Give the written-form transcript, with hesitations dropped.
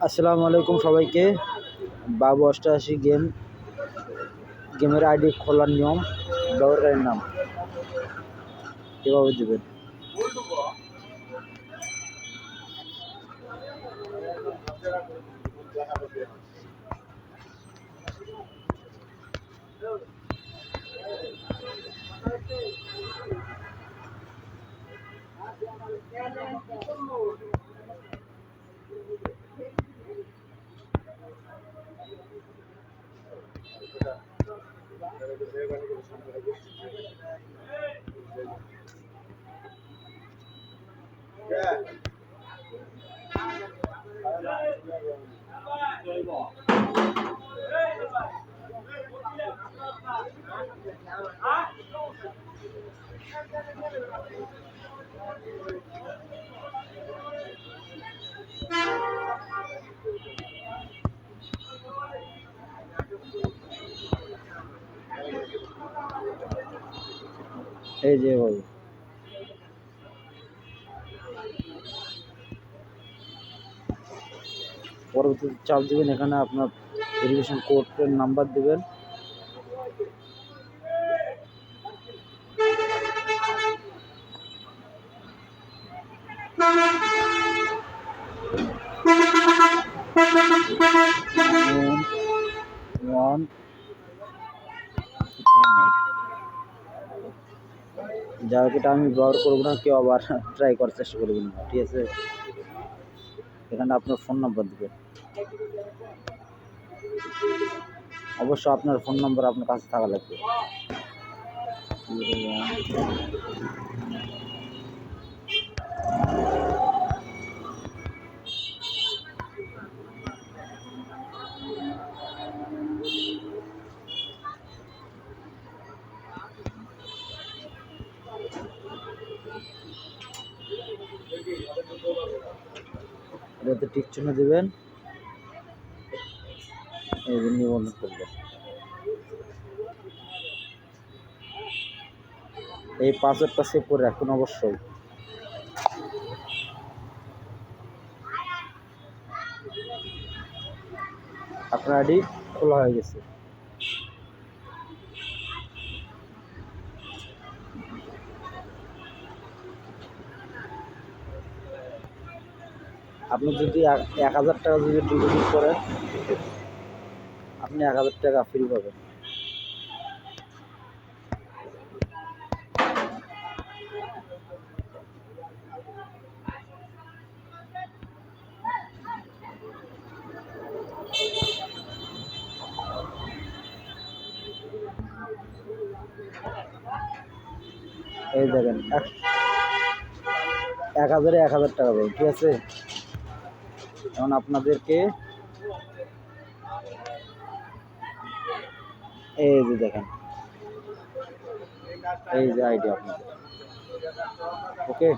আসসালামু আলাইকুম সবাইকে। বাবু 88 গেমের আইডি খোলার নিয়ম, ব্যবহারকারীর নাম কীভাবে দেবেন। এই যে বাবু, পরবর্তীতে চাপ দেবেন। এখানে আপনার ভেরিফিকেশন কোডের নাম্বার দেবেন। যা এটা আমি ব্যবহার করবো না, কেউ আবার ট্রাই করার চেষ্টা করবেন না, ঠিক আছে। এখানে আপনার ফোন নাম্বার দেবেন। অবশ্য আপনার ফোন নাম্বার আপনার কাছে থাকা লাগবে। এটাতে টিক চিহ্ন দেবেন, এই যে নিবন্ধন করবেন। এই পাসওয়ার্ডটা সেভ করে রাখুন অবশ্যই। আপনার আইডি খোলা হয়ে গেছে। আপনি যদি 1000 টাকা যদি ডিপোজিট করেন, আপনি 1000 টাকা ফ্রি পাবেন। এই দেখেন, 1000-এ 1000 টাকা পাবেন, ঠিক আছে। এখন আপনাদেরকে এই যে দেখেন, এই যে আইডি আপনাদের, ওকে।